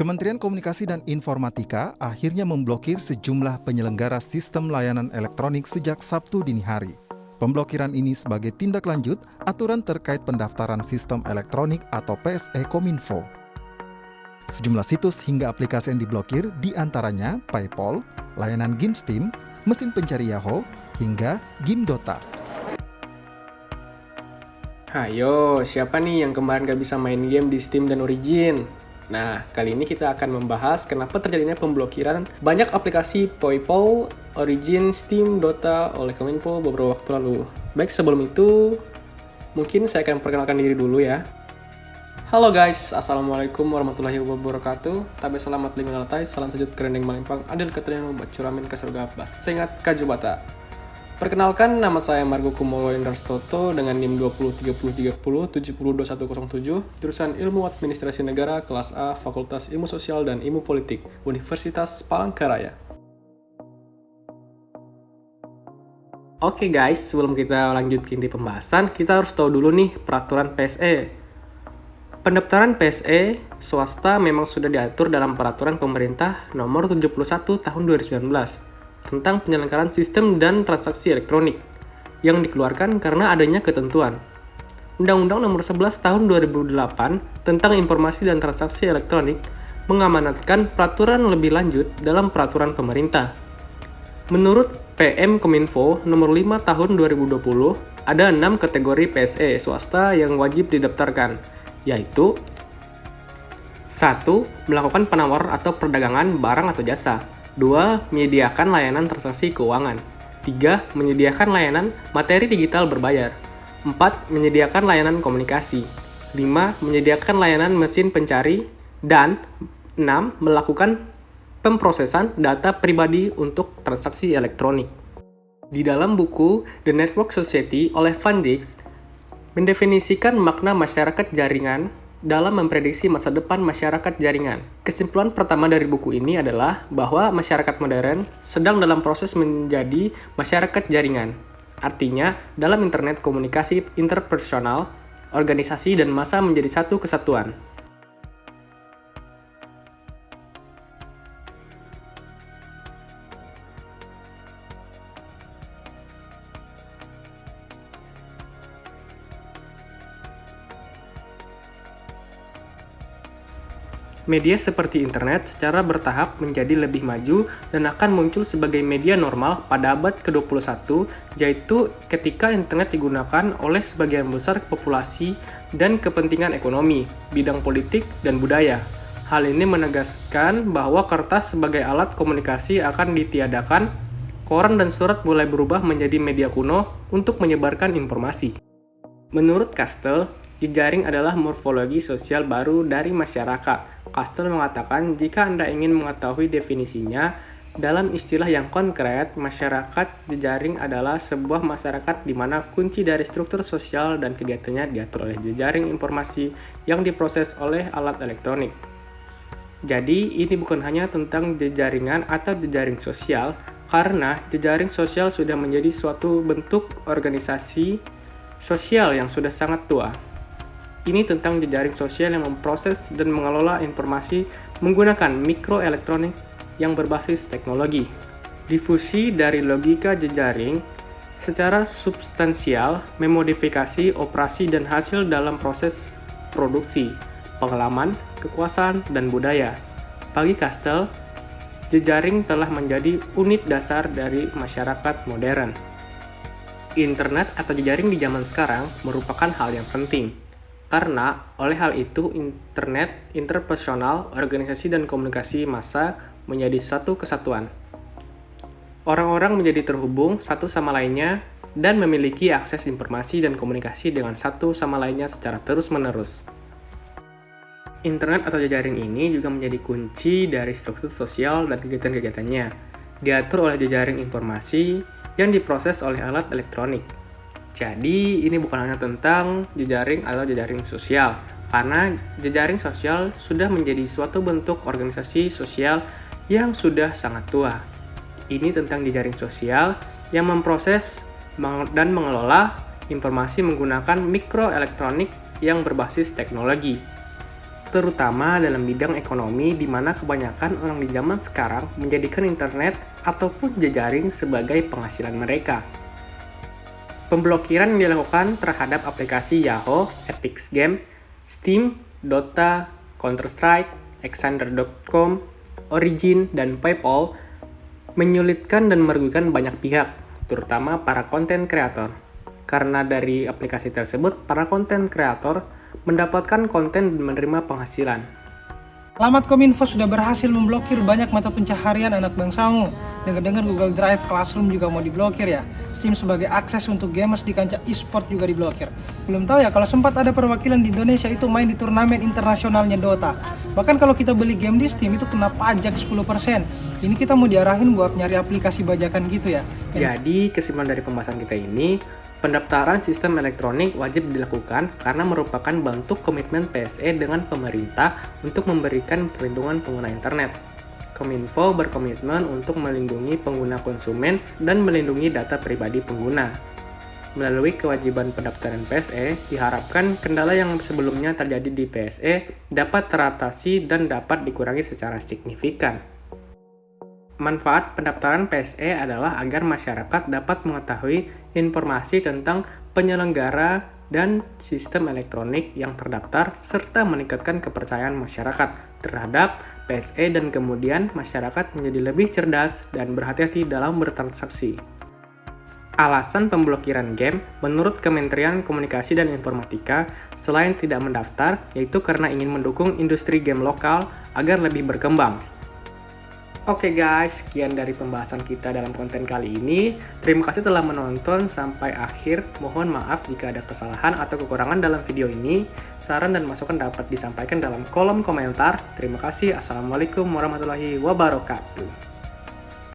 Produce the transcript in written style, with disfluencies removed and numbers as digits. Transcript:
Kementerian Komunikasi dan Informatika akhirnya memblokir sejumlah penyelenggara sistem layanan elektronik sejak Sabtu dini hari. Pemblokiran ini sebagai tindak lanjut aturan terkait pendaftaran sistem elektronik atau PSE Kominfo. Sejumlah situs hingga aplikasi yang diblokir diantaranya PayPal, layanan game Steam, mesin pencari Yahoo, hingga game Dota. Hayo, siapa nih yang kemarin gak bisa main game di Steam dan Origin? Nah, kali ini kita akan membahas kenapa terjadinya pemblokiran banyak aplikasi PayPal, Origin, Steam, Dota oleh Kominfo beberapa waktu lalu. Baik, sebelum itu, mungkin saya akan perkenalkan diri dulu ya. Halo guys, Assalamualaikum warahmatullahi wabarakatuh. Tabe selamat lingkungan latai, salam sujud kerendeng malimpang, adil keterima buat curamin kesurga bas, sengat kajubata. Perkenalkan, nama saya Margo Kumolo Indarstoto dengan NIM 203030 702107, jurusan Ilmu Administrasi Negara, kelas A, Fakultas Ilmu Sosial dan Ilmu Politik, Universitas Palangkaraya. Oke guys, sebelum kita lanjut ke inti pembahasan, kita harus tahu dulu nih peraturan PSE. Pendaftaran PSE swasta memang sudah diatur dalam Peraturan Pemerintah Nomor 71 Tahun 2019 tentang penyelenggaraan sistem dan transaksi elektronik yang dikeluarkan karena adanya ketentuan. Undang-Undang Nomor 11 Tahun 2008 tentang Informasi dan Transaksi Elektronik mengamanatkan peraturan lebih lanjut dalam peraturan pemerintah. Menurut PM Kominfo Nomor 5 Tahun 2020, ada 6 kategori PSE swasta yang wajib didaftarkan, yaitu 1. Melakukan penawaran atau perdagangan barang atau jasa. 2. Menyediakan layanan transaksi keuangan. 3. Menyediakan layanan materi digital berbayar. 4. Menyediakan layanan komunikasi. 5. Menyediakan layanan mesin pencari. Dan 6. Melakukan pemrosesan data pribadi untuk transaksi elektronik. Di dalam buku The Network Society oleh Van Dijk, mendefinisikan makna masyarakat jaringan dalam memprediksi masa depan masyarakat jaringan. Kesimpulan pertama dari buku ini adalah bahwa masyarakat modern sedang dalam proses menjadi masyarakat jaringan. Artinya, dalam internet komunikasi interpersonal, organisasi dan massa menjadi satu kesatuan. Media seperti internet secara bertahap menjadi lebih maju dan akan muncul sebagai media normal pada abad ke-21, yaitu ketika internet digunakan oleh sebagian besar populasi dan kepentingan ekonomi, bidang politik, dan budaya. Hal ini menegaskan bahwa kertas sebagai alat komunikasi akan ditiadakan, koran dan surat mulai berubah menjadi media kuno untuk menyebarkan informasi. Menurut Kastel, jejaring adalah morfologi sosial baru dari masyarakat. Kastel mengatakan, jika Anda ingin mengetahui definisinya, dalam istilah yang konkret, masyarakat jejaring adalah sebuah masyarakat di mana kunci dari struktur sosial dan kegiatannya diatur oleh jejaring informasi yang diproses oleh alat elektronik. Jadi, ini bukan hanya tentang jejaringan atau jejaring sosial, karena jejaring sosial sudah menjadi suatu bentuk organisasi sosial yang sudah sangat tua. Ini tentang jejaring sosial yang memproses dan mengelola informasi menggunakan mikroelektronik yang berbasis teknologi. Difusi dari logika jejaring secara substansial memodifikasi operasi dan hasil dalam proses produksi, pengalaman, kekuasaan, dan budaya. Bagi Kastel, jejaring telah menjadi unit dasar dari masyarakat modern. Internet atau jejaring di zaman sekarang merupakan hal yang penting. Karena oleh hal itu internet, interpersonal, organisasi dan komunikasi massa menjadi satu kesatuan. Orang-orang menjadi terhubung satu sama lainnya dan memiliki akses informasi dan komunikasi dengan satu sama lainnya secara terus-menerus. Internet atau jejaring ini juga menjadi kunci dari struktur sosial dan kegiatan-kegiatannya. Diatur oleh jejaring informasi yang diproses oleh alat elektronik. Jadi, ini bukan hanya tentang jejaring atau jejaring sosial, karena jejaring sosial sudah menjadi suatu bentuk organisasi sosial yang sudah sangat tua. Ini tentang jejaring sosial yang memproses dan mengelola informasi menggunakan mikroelektronik yang berbasis teknologi. terutama dalam bidang ekonomi di mana kebanyakan orang di zaman sekarang menjadikan internet ataupun jejaring sebagai penghasilan mereka. Pemblokiran yang dilakukan terhadap aplikasi Yahoo, Epic Games, Steam, Dota, Counter-Strike, Xandr.com, Origin, dan PayPal menyulitkan dan merugikan banyak pihak, terutama para konten kreator. Karena dari aplikasi tersebut, para konten kreator mendapatkan konten dan menerima penghasilan. Selamat Kominfo sudah berhasil memblokir banyak mata pencaharian anak bangsamu. Dengar-dengar Google Drive Classroom juga mau diblokir ya. Steam sebagai akses untuk gamers di kancah e-sport juga diblokir. Belum tahu ya kalau sempat ada perwakilan di Indonesia itu main di turnamen internasionalnya Dota. Bahkan kalau kita beli game di Steam itu kena pajak 10%. Ini kita mau diarahin buat nyari aplikasi bajakan gitu ya. Jadi kesimpulan dari pembahasan kita ini, pendaftaran sistem elektronik wajib dilakukan karena merupakan bentuk komitmen PSE dengan pemerintah untuk memberikan perlindungan pengguna internet. Kominfo berkomitmen untuk melindungi pengguna konsumen dan melindungi data pribadi pengguna. Melalui kewajiban pendaftaran PSE, diharapkan kendala yang sebelumnya terjadi di PSE dapat teratasi dan dapat dikurangi secara signifikan. Manfaat pendaftaran PSE adalah agar masyarakat dapat mengetahui informasi tentang penyelenggara dan sistem elektronik yang terdaftar serta meningkatkan kepercayaan masyarakat terhadap PSE dan kemudian masyarakat menjadi lebih cerdas dan berhati-hati dalam bertransaksi. Alasan pemblokiran game menurut Kementerian Komunikasi dan Informatika selain tidak mendaftar yaitu karena ingin mendukung industri game lokal agar lebih berkembang. Oke guys, sekian dari pembahasan kita dalam konten kali ini. Terima kasih telah menonton sampai akhir. Mohon maaf jika ada kesalahan atau kekurangan dalam video ini. Saran dan masukan dapat disampaikan dalam kolom komentar. Terima kasih. Assalamualaikum warahmatullahi wabarakatuh.